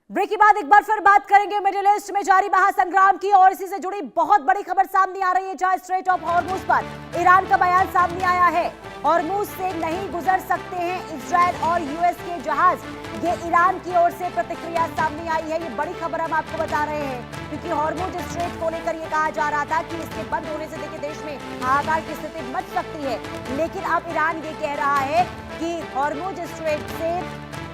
Break के बाद एक बार फिर बात करेंगे मिडिल ईस्ट में जारी महासंग्राम की और इसी से जुड़ी बहुत बड़ी खबर सामने आ रही है, जहां स्ट्रेट ऑफ हॉर्मुज पर ईरान का बयान सामने आया है। हॉर्मुज से नहीं गुजर सकते हैं इजरायल और यूएस के जहाज, ये ईरान की ओर से प्रतिक्रिया सामने आई है। ये बड़ी खबर हम आपको बता रहे हैं क्योंकि हॉर्मुज स्ट्रेट को लेकर ये कहा जा रहा था कि इसके बंद होने से देखिए देश में हाहाकार की स्थिति मच सकती है, लेकिन अब ईरान ये कह रहा है कि हॉर्मुज स्ट्रेट से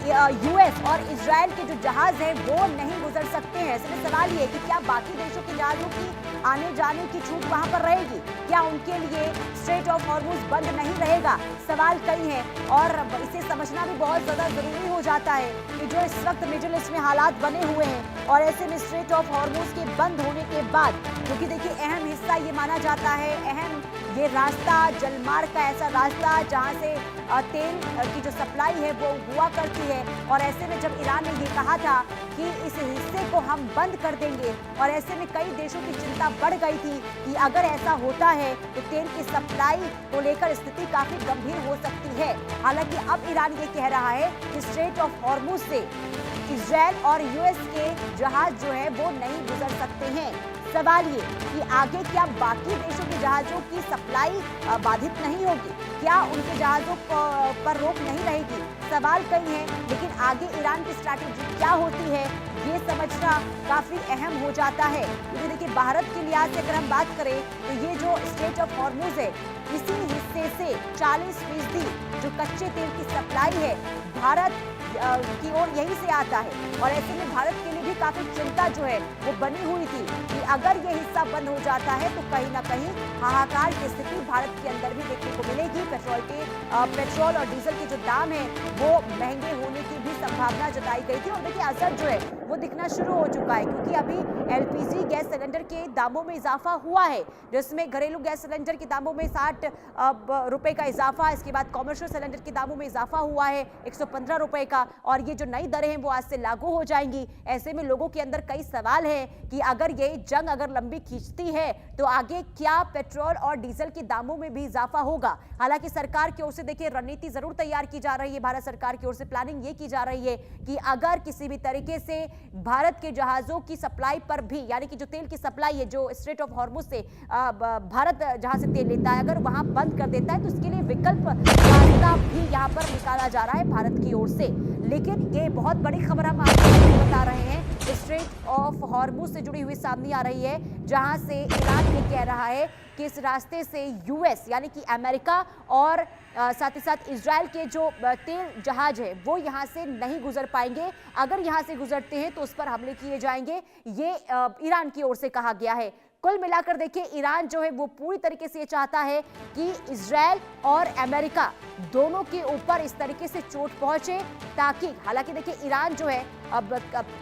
यूएस और इजरायल के जो जहाज हैं वो नहीं गुजर सकते हैं। ऐसे में सवाल ये कि क्या बाकी देशों के जहाजों की आने जाने की छूट वहां पर रहेगी, क्या उनके लिए स्ट्रेट ऑफ हॉर्मुज बंद नहीं रहेगा? सवाल कई हैं और इसे समझना भी बहुत ज्यादा जरूरी हो जाता है कि जो इस वक्त मिडिल ईस्ट में हालात बने हुए हैं और ऐसे में स्ट्रेट ऑफ हॉर्मुज के बंद होने के बाद, क्योंकि देखिए अहम हिस्सा ये माना जाता है, अहम ये रास्ता जलमार्ग का ऐसा रास्ता जहां से तेल की जो सप्लाई है वो हुआ करती है। और ऐसे में जब ईरान ने ये कहा था कि इस हिस्से को हम बंद कर देंगे और ऐसे में कई देशों की चिंता बढ़ गई थी कि अगर ऐसा होता है तो तेल की सप्लाई को लेकर स्थिति काफी गंभीर हो सकती है। हालांकि अब ईरान ये कह रहा है कि स्ट्रेट ऑफ हॉर्मुज से इजरायल और यूएस के जहाज जो है वो नहीं गुजर सकते हैं। सवाल ये कि आगे क्या बाकी देशों के जहाजों की सप्लाई बाधित नहीं होगी, क्या उनके जहाजों पर रोक नहीं रहेगी? सवाल कई हैं, लेकिन आगे ईरान की स्ट्रैटेजी क्या होती है ये समझना काफी अहम हो जाता है। क्योंकि देखिए भारत के लिहाज से अगर हम बात करें तो ये जो स्ट्रेट ऑफ हॉर्मुज है, इसी हिस्से से 40% जो कच्चे तेल की सप्लाई है भारत की ओर यहीं से आता है। और ऐसे में भारत के लिए भी काफी चिंता जो है वो बनी हुई थी कि अगर ये हिस्सा बंद हो जाता है तो कहीं ना कहीं हाहाकार की स्थिति भारत के अंदर भी देखने को मिलेगी। पेट्रोल और डीजल के जो दाम है वो महंगे होने की भी संभावना जताई गई थी और देखिए असर जो है वो दिखना शुरू हो चुका है, क्योंकि अभी एलपीजी गैस सिलेंडर के दामों में इजाफा हुआ है, जिसमें घरेलू गैस सिलेंडर के दामों में 60 रुपए का इजाफा, इसके बाद कॉमर्शियल सिलेंडर के दामों में इजाफा हुआ है 115 रुपए का, और ये जो नई दरें हैं वो आज से लागू हो जाएंगी। ऐसे में लोगों के अंदर कई सवाल हैं कि अगर ये जंग अगर लंबी खींचती है तो आगे क्या पेट्रोल और डीजल के दामों में भी इजाफा होगा? हालांकि सरकार की ओर से देखिए रणनीति जरूर तैयार की जा रही है, भारत सरकार की ओर से प्लानिंग ये की जा रही है कि अगर किसी भी तरीके से भारत के जहाजों की सप्लाई पर भी, यानी कि जो तेल की सप्लाई है जो स्ट्रेट ऑफ हॉर्मुज से भारत जहां से तेल लेता है, अगर वहां बंद कर देता है तो इसके लिए विकल्प रास्ता भी यहां पर निकाला जा रहा है भारत की ओर से। लेकिन ये बहुत बड़ी खबर हम आपको बता रहे हैं, स्ट्रेट ऑफ हॉर्मुज से जुड़ी हुई सामने आ रही है, जहां से ईरान ये कह रहा है कि इस रास्ते से यूएस यानी कि अमेरिका और साथ ही साथ इजरायल के जो तेल जहाज है वो यहां से नहीं गुजर पाएंगे। अगर यहां से गुजरते हैं तो उस पर हमले किए जाएंगे, ये ईरान की ओर से कहा गया है। कुल मिलाकर देखिए ईरान जो है वो पूरी तरीके से ये चाहता है कि इजरायल और अमेरिका दोनों के ऊपर इस तरीके से चोट पहुंचे, ताकि हालांकि देखिए ईरान जो है अब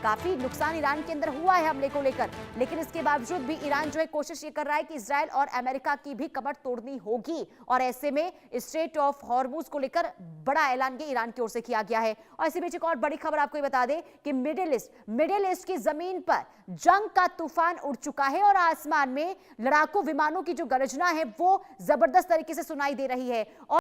काफी नुकसान ईरान के अंदर हुआ है हमले को लेकर, लेकिन इसके बावजूद भी ईरान जो है कोशिश ये कर रहा है कि इजरायल और अमेरिका की भी कमर तोड़नी होगी। और ऐसे में स्ट्रेट ऑफ हॉर्मुज को लेकर बड़ा ऐलान ये ईरान की ओर से किया गया है। और इसी बीच एक और बड़ी खबर आपको बता दें कि मिडिल ईस्ट की जमीन पर जंग का तूफान उड़ चुका है और आसमान में लड़ाकू विमानों की जो गर्जना है वो जबरदस्त तरीके से सुनाई दे रही है। और